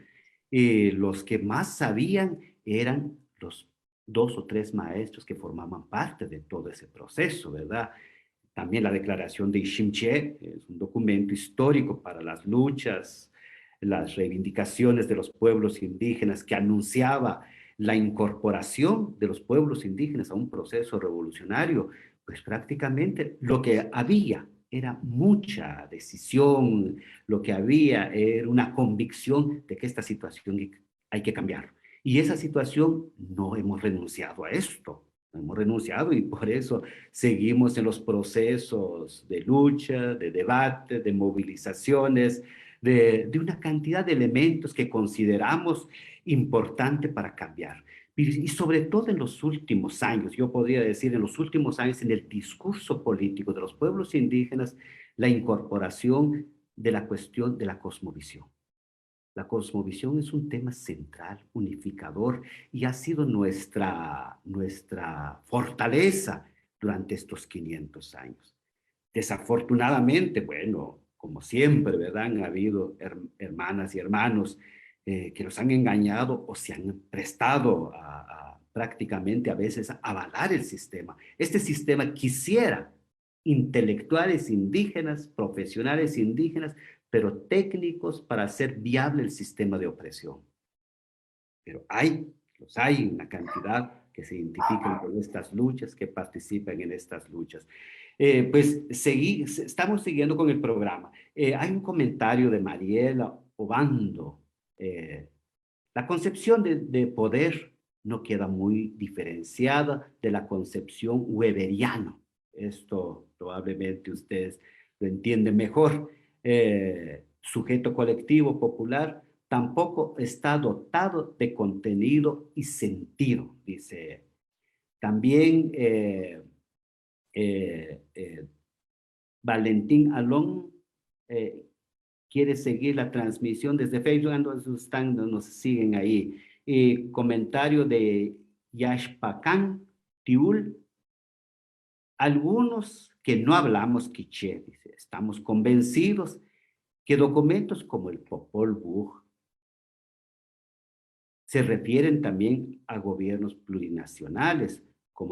Y los que más sabían eran los 2 o 3 maestros que formaban parte de todo ese proceso, ¿verdad? También la declaración de Ixinché es un documento histórico para las luchas, las reivindicaciones de los pueblos indígenas que anunciaba la incorporación de los pueblos indígenas a un proceso revolucionario. Pues prácticamente lo que había era mucha decisión, lo que había era una convicción de que esta situación hay que cambiar. Y esa situación no hemos renunciado a esto, no hemos renunciado y por eso seguimos en los procesos de lucha, de debate, de movilizaciones, de una cantidad de elementos que consideramos importante para cambiar. Y sobre todo en los últimos años, yo podría decir en los últimos años, en el discurso político de los pueblos indígenas, la incorporación de la cuestión de la cosmovisión. La cosmovisión es un tema central, unificador, y ha sido nuestra fortaleza durante estos 500 años. Desafortunadamente, bueno, como siempre, ¿verdad? Han habido hermanas y hermanos que los han engañado o se han prestado prácticamente a veces avalar el sistema. Este sistema quisiera intelectuales indígenas, profesionales indígenas, pero técnicos para hacer viable el sistema de opresión. Pero los hay una cantidad que se identifican con estas luchas, que participan en estas luchas. Estamos siguiendo con el programa. Hay un comentario de Mariela Obando. La concepción de poder no queda muy diferenciada de la concepción weberiana. Esto probablemente ustedes lo entienden mejor. Sujeto colectivo popular tampoco está dotado de contenido y sentido, dice. También Valentín Alón quiere seguir la transmisión desde Facebook, nos siguen ahí. Comentario de Yashpakan Tiul. Algunos que no hablamos quiché, dice, estamos convencidos que documentos como el Popol Vuh se refieren también a gobiernos plurinacionales,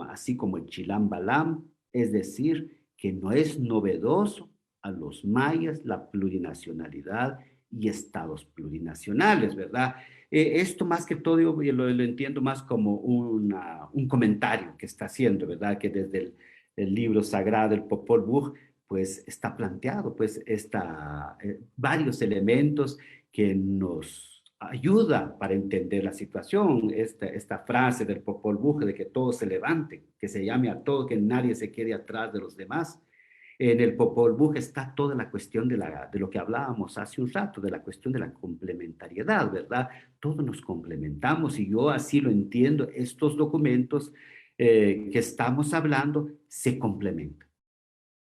así como el Chilam Balam, es decir, que no es novedoso a los mayas la plurinacionalidad y estados plurinacionales, ¿verdad? Esto más que todo yo lo entiendo más como un comentario que está haciendo, ¿verdad? Que desde el libro sagrado, el Popol Vuh, pues está planteado, pues varios elementos que nos ayuda para entender la situación. Esta frase del Popol Vuh de que todos se levanten, que se llame a todo, que nadie se quede atrás de los demás. En el Popol Vuh está toda la cuestión de lo que hablábamos hace un rato, de la cuestión de la complementariedad, ¿verdad? Todos nos complementamos y yo así lo entiendo. Estos documentos que estamos hablando se complementan.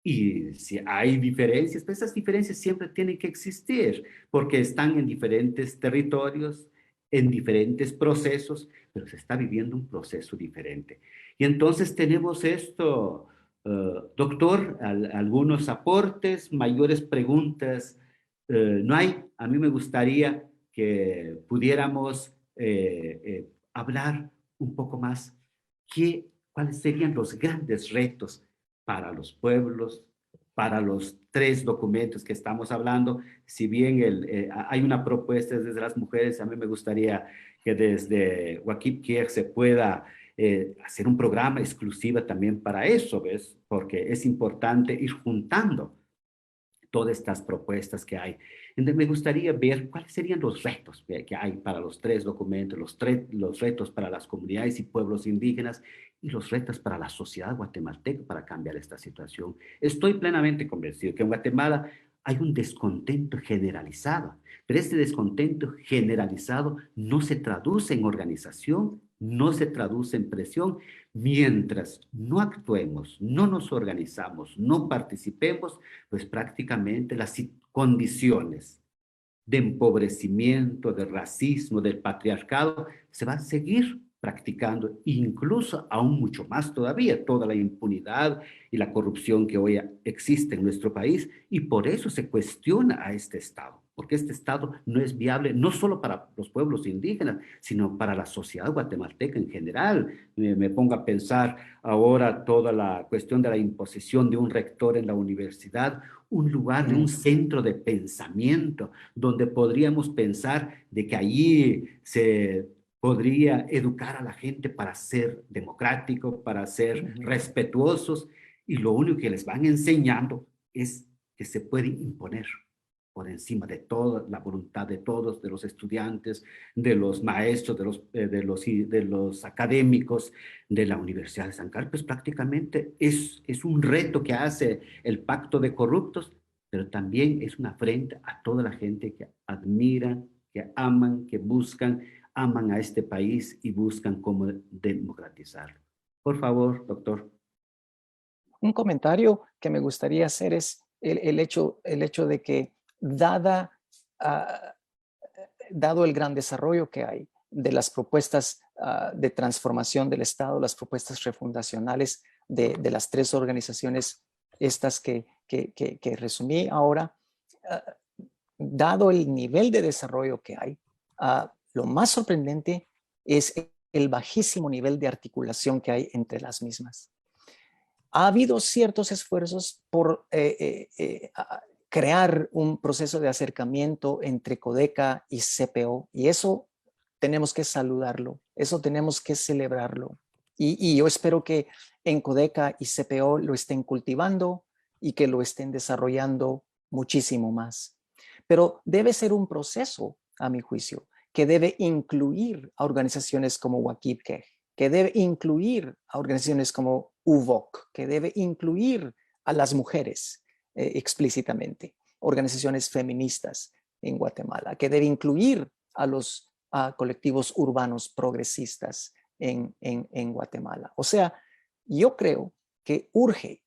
Y si hay diferencias, pues esas diferencias siempre tienen que existir, porque están en diferentes territorios, en diferentes procesos, pero se está viviendo un proceso diferente. Y entonces tenemos esto, doctor, algunos aportes, mayores preguntas. No hay, a mí me gustaría que pudiéramos hablar un poco más, ¿cuáles serían los grandes retos para los pueblos, para los tres documentos que estamos hablando? Si bien hay una propuesta desde las mujeres, a mí me gustaría que desde Wakib Kier se pueda hacer un programa exclusivo también para eso, ¿ves? Porque es importante ir juntando todas estas propuestas que hay. Entonces, me gustaría ver cuáles serían los retos que hay para los tres documentos, los retos para las comunidades y pueblos indígenas y los retos para la sociedad guatemalteca para cambiar esta situación. Estoy plenamente convencido que en Guatemala hay un descontento generalizado, pero este descontento generalizado no se traduce en organización, no se traduce en presión. Mientras no actuemos, no nos organizamos, no participemos, pues prácticamente las condiciones de empobrecimiento, de racismo, del patriarcado, se va a seguir practicando, incluso aún mucho más todavía, toda la impunidad y la corrupción que hoy existe en nuestro país, y por eso se cuestiona a este Estado, porque este Estado no es viable no solo para los pueblos indígenas, sino para la sociedad guatemalteca en general. Me pongo a pensar ahora toda la cuestión de la imposición de un rector en la universidad, un lugar de un centro de pensamiento, donde podríamos pensar de que allí se podría educar a la gente para ser democrático, para ser respetuosos, y lo único que les van enseñando es que se puede imponer por encima de toda la voluntad de todos, de los estudiantes, de los maestros, de los académicos de la Universidad de San Carlos. Pues prácticamente es un reto que hace el Pacto de Corruptos, pero también es una afrenta a toda la gente que admira, que aman, que buscan, aman a este país y buscan cómo democratizarlo. Por favor, doctor. Un comentario que me gustaría hacer es el hecho de que dado el gran desarrollo que hay de las propuestas de transformación del Estado, las propuestas refundacionales de las tres organizaciones estas que resumí ahora, dado el nivel de desarrollo que hay, lo más sorprendente es el bajísimo nivel de articulación que hay entre las mismas. Ha habido ciertos esfuerzos por crear un proceso de acercamiento entre Codeca y CPO, y eso tenemos que saludarlo, eso tenemos que celebrarlo. Y yo espero que en Codeca y CPO lo estén cultivando y que lo estén desarrollando muchísimo más. Pero debe ser un proceso, a mi juicio, que debe incluir a organizaciones como Wakibkej, que debe incluir a organizaciones como UVOC, que debe incluir a las mujeres explícitamente, organizaciones feministas en Guatemala, que debe incluir a los colectivos urbanos progresistas en Guatemala. O sea, yo creo que urge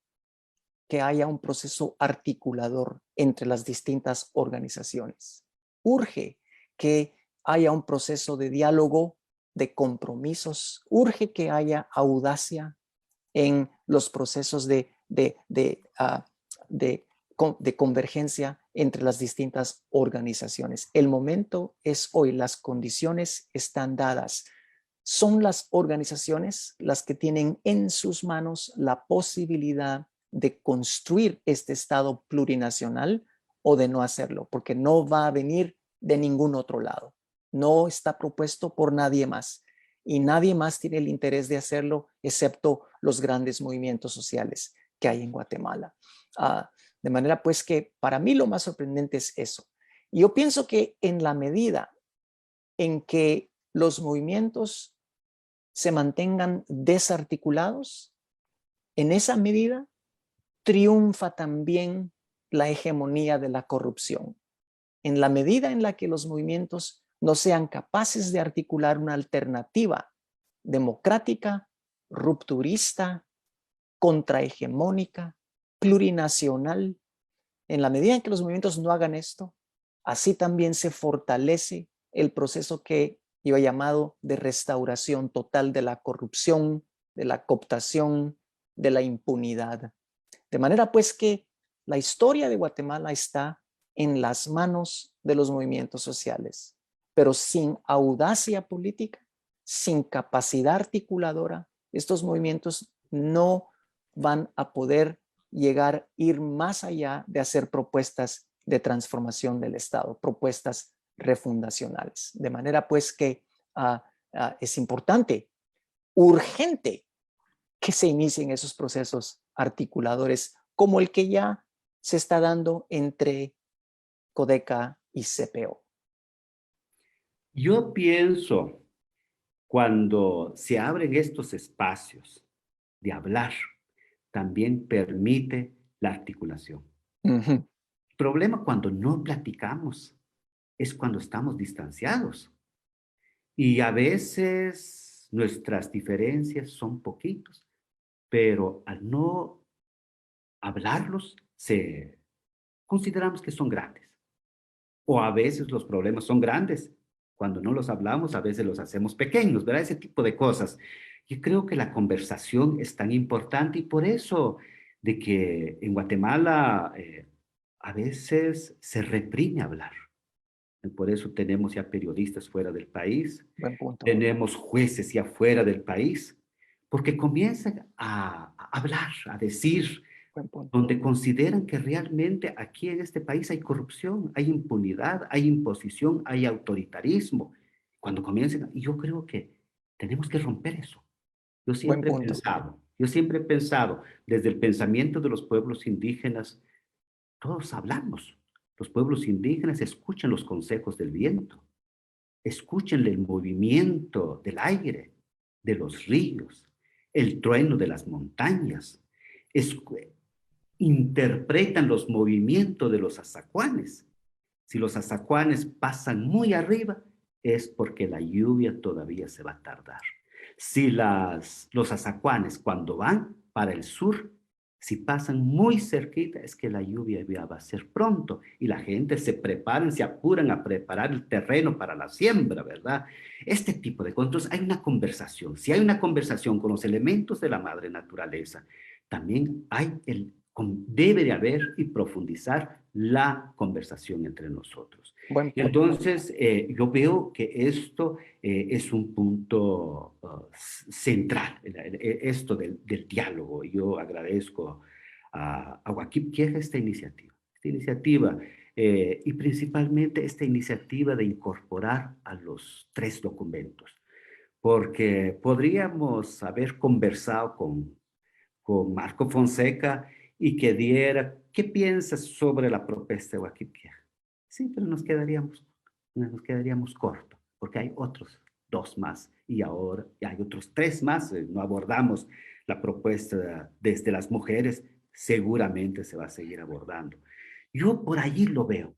que haya un proceso articulador entre las distintas organizaciones. Urge que haya un proceso de diálogo, de compromisos. Urge que haya audacia en los procesos de convergencia entre las distintas organizaciones. El momento es hoy, las condiciones están dadas. Son las organizaciones las que tienen en sus manos la posibilidad de construir este Estado plurinacional o de no hacerlo, porque no va a venir de ningún otro lado. No está propuesto por nadie más y nadie más tiene el interés de hacerlo excepto los grandes movimientos sociales que hay en Guatemala. De manera pues que para mí lo más sorprendente es eso. Y yo pienso que en la medida en que los movimientos se mantengan desarticulados, en esa medida triunfa también la hegemonía de la corrupción. En la medida en la que los movimientos no sean capaces de articular una alternativa democrática, rupturista, contrahegemónica, plurinacional, en la medida en que los movimientos no hagan esto, así también se fortalece el proceso que yo he llamado de restauración total de la corrupción, de la cooptación, de la impunidad. De manera pues que la historia de Guatemala está en las manos de los movimientos sociales, pero sin audacia política, sin capacidad articuladora, estos movimientos no van a poder llegar, ir más allá de hacer propuestas de transformación del Estado, propuestas refundacionales. De manera pues que es importante, urgente, que se inicien esos procesos articuladores como el que ya se está dando entre Codeca y CPO. Yo pienso, cuando se abren estos espacios de hablar, también permite la articulación. Uh-huh. El problema cuando no platicamos es cuando estamos distanciados. Y a veces nuestras diferencias son poquitos, pero al no hablarlos, consideramos que son grandes. O a veces los problemas son grandes. Cuando no los hablamos, a veces los hacemos pequeños, ¿verdad? Ese tipo de cosas. Yo creo que la conversación es tan importante y por eso de que en Guatemala a veces se reprime hablar. Por eso tenemos ya periodistas fuera del país, Buen punto. tenemos jueces ya fuera del país, porque comienzan a hablar, a decir, Buen punto. donde consideran que realmente aquí en este país hay corrupción, hay impunidad, hay imposición, hay autoritarismo. Cuando comiencen, y yo creo que tenemos que romper eso. Buen punto. Yo siempre he pensado, desde el pensamiento de los pueblos indígenas, todos hablamos. Los pueblos indígenas escuchan los consejos del viento, escuchen el movimiento del aire, de los ríos, el trueno de las montañas, interpretan los movimientos de los azacuanes. Si los azacuanes pasan muy arriba, es porque la lluvia todavía se va a tardar. Si los azacuanes cuando van para el sur, si pasan muy cerquita, es que la lluvia ya va a ser pronto y la gente se preparan, se apuran a preparar el terreno para la siembra, ¿verdad? Este tipo de cosas. Entonces hay una conversación. Si hay una conversación con los elementos de la madre naturaleza, también hay el debe de haber y profundizar la conversación entre nosotros. Buen punto. Entonces, yo veo que esto es un punto central, esto del diálogo. Yo agradezco a Joaquín Queja esta iniciativa y principalmente esta iniciativa de incorporar a los 3 documentos, porque podríamos haber conversado con Marco Fonseca y que diera qué piensas sobre la propuesta de Joaquín Queja. Sí, pero nos quedaríamos cortos, porque hay otros 2 más y ahora hay otros 3 más. No abordamos la propuesta desde las mujeres, seguramente se va a seguir abordando. Yo por ahí lo veo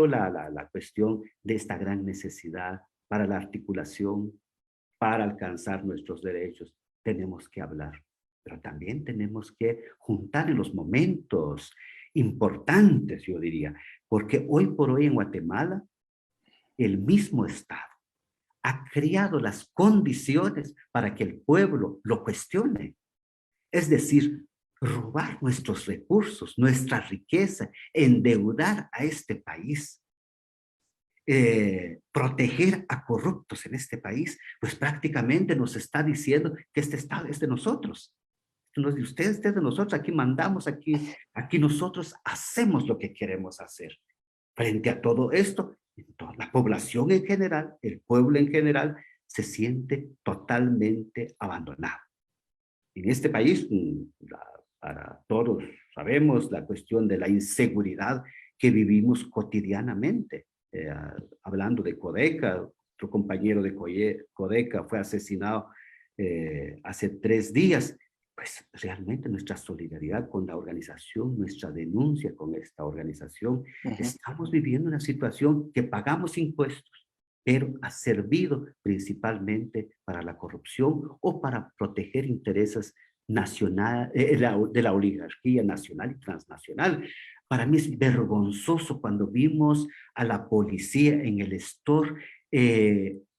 la cuestión de esta gran necesidad para la articulación, para alcanzar nuestros derechos. Tenemos que hablar, pero también tenemos que juntar en los momentos importantes, yo diría, porque hoy por hoy en Guatemala, el mismo Estado ha creado las condiciones para que el pueblo lo cuestione. Es decir, robar nuestros recursos, nuestra riqueza, endeudar a este país, proteger a corruptos en este país, pues prácticamente nos está diciendo que este Estado es de nosotros. No es de ustedes, es de nosotros. Aquí mandamos, aquí nosotros hacemos lo que queremos hacer. Frente a todo esto, la población en general, el pueblo en general, se siente totalmente abandonado. En este país, para todos sabemos la cuestión de la inseguridad que vivimos cotidianamente. Hablando de Codeca, otro compañero de Codeca fue asesinado hace 3 días. Pues realmente nuestra solidaridad con la organización, nuestra denuncia con esta organización, estamos viviendo una situación que pagamos impuestos, pero ha servido principalmente para la corrupción o para proteger intereses nacional, de la oligarquía nacional y transnacional. Para mí es vergonzoso cuando vimos a la policía en el store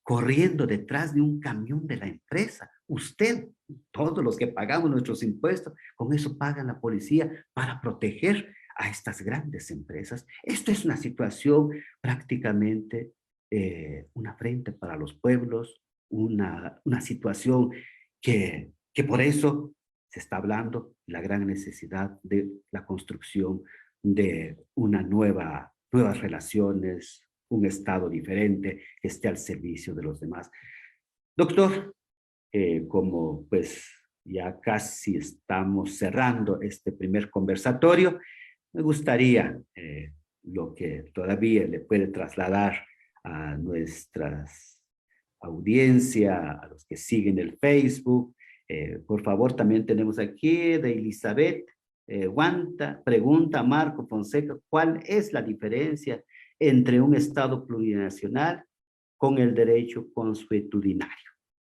corriendo detrás de un camión de la empresa. Usted, todos los que pagamos nuestros impuestos, con eso pagan la policía para proteger a estas grandes empresas. Esto es una situación prácticamente una afrenta para los pueblos, una situación que por eso se está hablando de la gran necesidad de la construcción de nuevas relaciones, un Estado diferente que esté al servicio de los demás. Doctor, como pues ya casi estamos cerrando este primer conversatorio, me gustaría lo que todavía le puede trasladar a nuestras audiencia, a los que siguen el Facebook. Por favor, también tenemos aquí de Elizabeth Guanta, pregunta a Marco Fonseca, ¿cuál es la diferencia entre un Estado plurinacional con el derecho consuetudinario?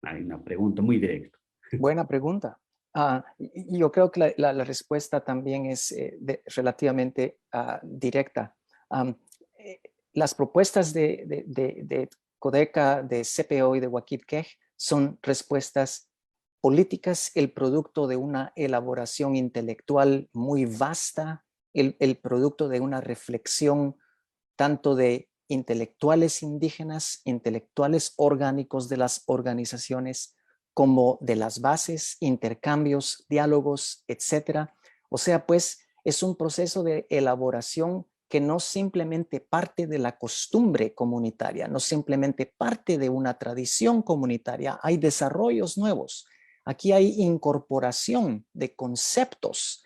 Hay una pregunta muy directa. Buena pregunta. Yo creo que la respuesta también es relativamente directa. Las propuestas de Codeca, de CPO y de Wakib Kej son respuestas políticas, el producto de una elaboración intelectual muy vasta, el producto de una reflexión tanto de intelectuales indígenas, intelectuales orgánicos de las organizaciones, como de las bases, intercambios, diálogos, etcétera. O sea, pues es un proceso de elaboración que no simplemente parte de la costumbre comunitaria, no simplemente parte de una tradición comunitaria, hay desarrollos nuevos. Aquí hay incorporación de conceptos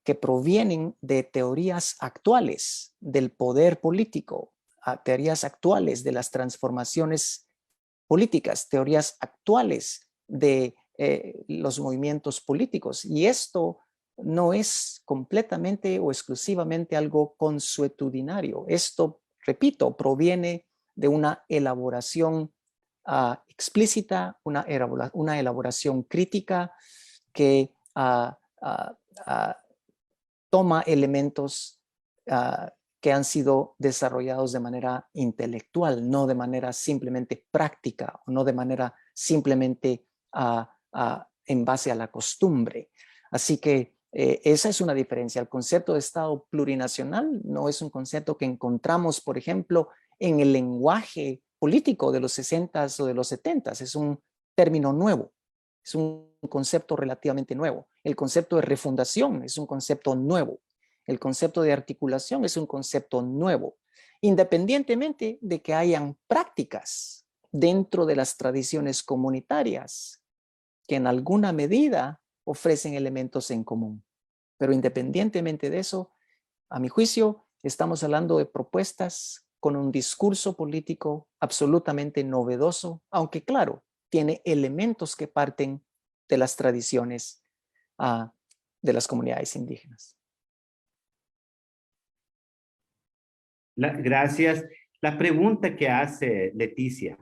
que provienen de teorías actuales del poder político, a teorías actuales de las transformaciones políticas, teorías actuales de los movimientos políticos. Y esto no es completamente o exclusivamente algo consuetudinario. Esto, repito, proviene de una elaboración explícita, una elaboración crítica que toma elementos que han sido desarrollados de manera intelectual, no de manera simplemente práctica, o no de manera simplemente en base a la costumbre. Así que Esa es una diferencia. El concepto de Estado plurinacional no es un concepto que encontramos, por ejemplo, en el lenguaje político de los 60s o de los 70s. Es un término nuevo, es un concepto relativamente nuevo. El concepto de refundación es un concepto nuevo. El concepto de articulación es un concepto nuevo, independientemente de que hayan prácticas dentro de las tradiciones comunitarias que en alguna medida ofrecen elementos en común. Pero independientemente de eso, a mi juicio, estamos hablando de propuestas con un discurso político absolutamente novedoso, aunque claro, tiene elementos que parten de las tradiciones de las comunidades indígenas. Gracias. La pregunta que hace Leticia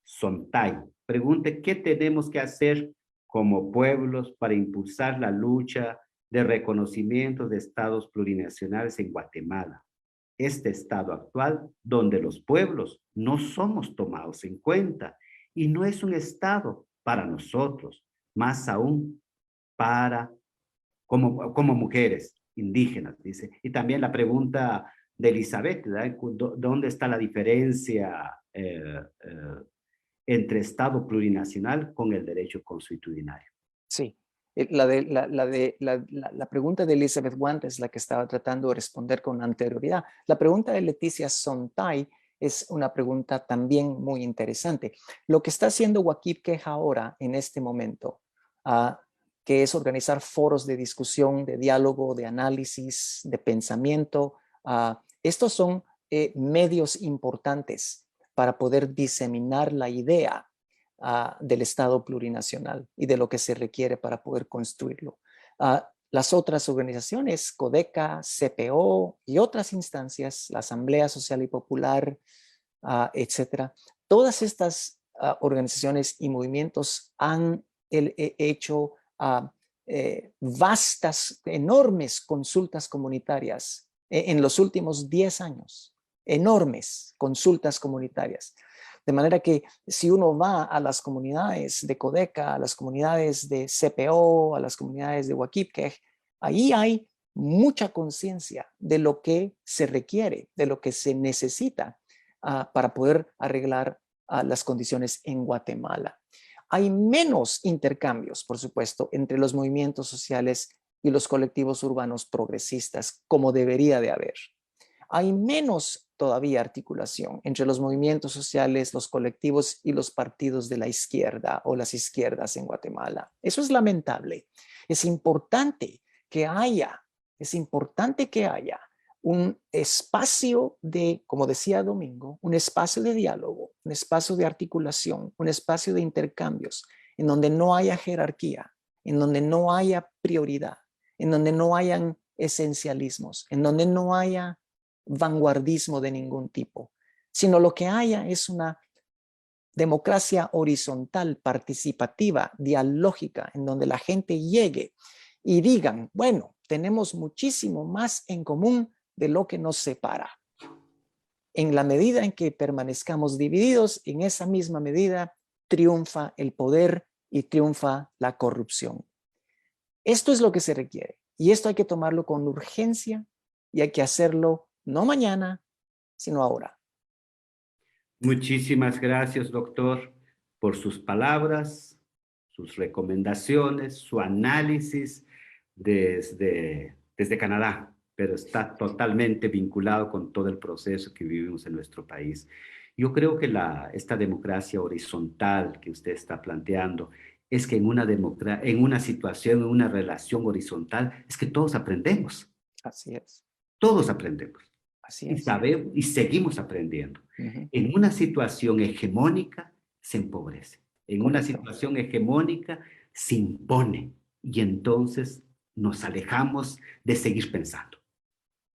Sontay, pregunta, ¿qué tenemos que hacer como pueblos para impulsar la lucha de reconocimiento de estados plurinacionales en Guatemala? Este estado actual donde los pueblos no somos tomados en cuenta y no es un estado para nosotros, más aún para como mujeres indígenas, dice. Y también la pregunta de Elizabeth, ¿verdad? ¿Dónde está la diferencia entre Estado plurinacional con el derecho constitucional? Sí, la pregunta de Elizabeth Want es la que estaba tratando de responder con anterioridad. La pregunta de Leticia Sontay es una pregunta también muy interesante. Lo que está haciendo Wakib Queja ahora, en este momento, que es organizar foros de discusión, de diálogo, de análisis, de pensamiento, estos son medios importantes para poder diseminar la idea del Estado plurinacional y de lo que se requiere para poder construirlo. Las otras organizaciones, CODECA, CPO y otras instancias, la Asamblea Social y Popular, etcétera, todas estas organizaciones y movimientos han hecho vastas, enormes consultas comunitarias en los últimos 10 años, enormes consultas comunitarias. De manera que si uno va a las comunidades de CODECA, a las comunidades de CPO, a las comunidades de Huaquipquej, ahí hay mucha conciencia de lo que se requiere, de lo que se necesita para poder arreglar las condiciones en Guatemala. Hay menos intercambios, por supuesto, entre los movimientos sociales y los colectivos urbanos progresistas, como debería de haber. Hay menos todavía articulación entre los movimientos sociales, los colectivos y los partidos de la izquierda o las izquierdas en Guatemala. Eso es lamentable. Es importante que haya un espacio de, como decía Domingo, un espacio de diálogo, un espacio de articulación, un espacio de intercambios, en donde no haya jerarquía, en donde no haya prioridad, en donde no hayan esencialismos, en donde no haya vanguardismo de ningún tipo, sino lo que haya es una democracia horizontal, participativa, dialógica, en donde la gente llegue y digan, bueno, tenemos muchísimo más en común de lo que nos separa. En la medida en que permanezcamos divididos, en esa misma medida triunfa el poder y triunfa la corrupción. Esto es lo que se requiere y esto hay que tomarlo con urgencia y hay que hacerlo no mañana, sino ahora. Muchísimas gracias, doctor, por sus palabras, sus recomendaciones, su análisis desde Canadá, pero está totalmente vinculado con todo el proceso que vivimos en nuestro país. Yo creo que esta democracia horizontal que usted está planteando es que en una situación, en una relación horizontal, es que todos aprendemos. Así es. Todos aprendemos. Así Y es. sabemos y seguimos aprendiendo. Uh-huh. En una situación hegemónica se empobrece. En una Correcto. situación hegemónica se impone. Y entonces nos alejamos de seguir pensando,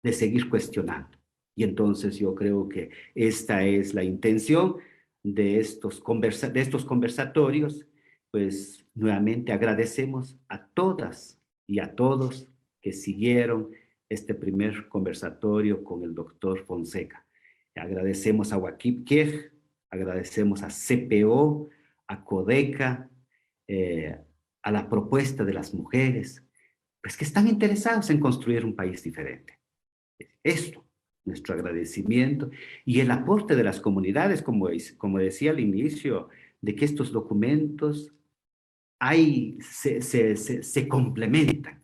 de seguir cuestionando. Y entonces yo creo que esta es la intención de estos conversatorios. Pues nuevamente agradecemos a todas y a todos que siguieron este primer conversatorio con el doctor Fonseca. Agradecemos a Wakib Kej, agradecemos a CPO, a CODECA, a la propuesta de las mujeres, pues que están interesados en construir un país diferente. Esto, nuestro agradecimiento y el aporte de las comunidades, como decía al inicio, de que estos documentos se complementan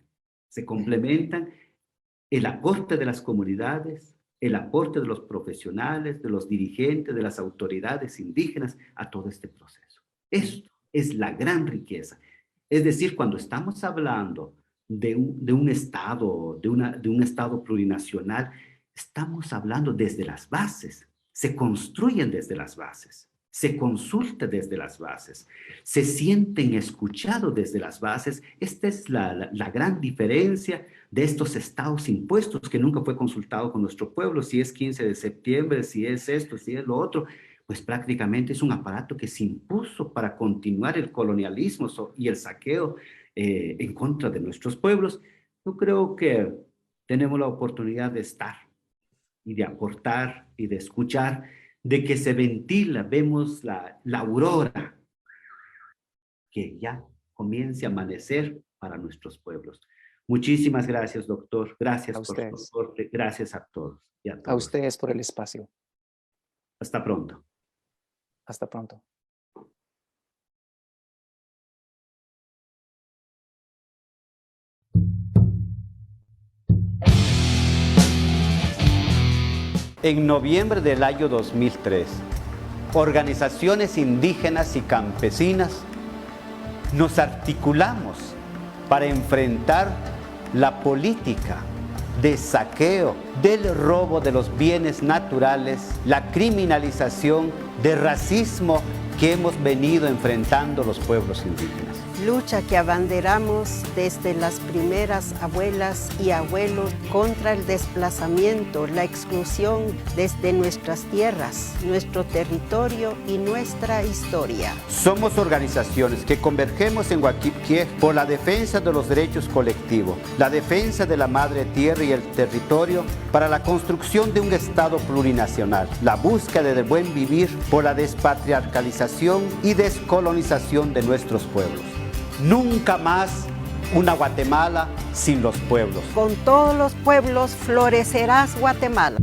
el aporte de las comunidades, el aporte de los profesionales, de los dirigentes, de las autoridades indígenas a todo este proceso. Esto es la gran riqueza. Es decir, cuando estamos hablando de un Estado, de un Estado plurinacional, estamos hablando desde las bases, se construyen desde las bases, se consulta desde las bases, se sienten escuchados desde las bases. Esta es la gran diferencia de estos estados impuestos que nunca fue consultado con nuestro pueblo, si es 15 de septiembre, si es esto, si es lo otro, pues prácticamente es un aparato que se impuso para continuar el colonialismo y el saqueo en contra de nuestros pueblos. Yo creo que tenemos la oportunidad de estar y de aportar y de escuchar, de que se ventila, vemos la aurora, que ya comience a amanecer para nuestros pueblos. Muchísimas gracias, doctor. Gracias por su aporte. Gracias a todos y a todos. A ustedes por el espacio. Hasta pronto. Hasta pronto. En noviembre del año 2003, organizaciones indígenas y campesinas nos articulamos para enfrentar la política de saqueo, del robo de los bienes naturales, la criminalización, de racismo que hemos venido enfrentando los pueblos indígenas. Lucha que abanderamos desde las primeras abuelas y abuelos contra el desplazamiento, la exclusión desde nuestras tierras, nuestro territorio y nuestra historia. Somos organizaciones que convergemos en Huaquipquiej por la defensa de los derechos colectivos, la defensa de la madre tierra y el territorio para la construcción de un Estado plurinacional, la búsqueda del buen vivir por la despatriarcalización y descolonización de nuestros pueblos. Nunca más una Guatemala sin los pueblos. Con todos los pueblos florecerás Guatemala.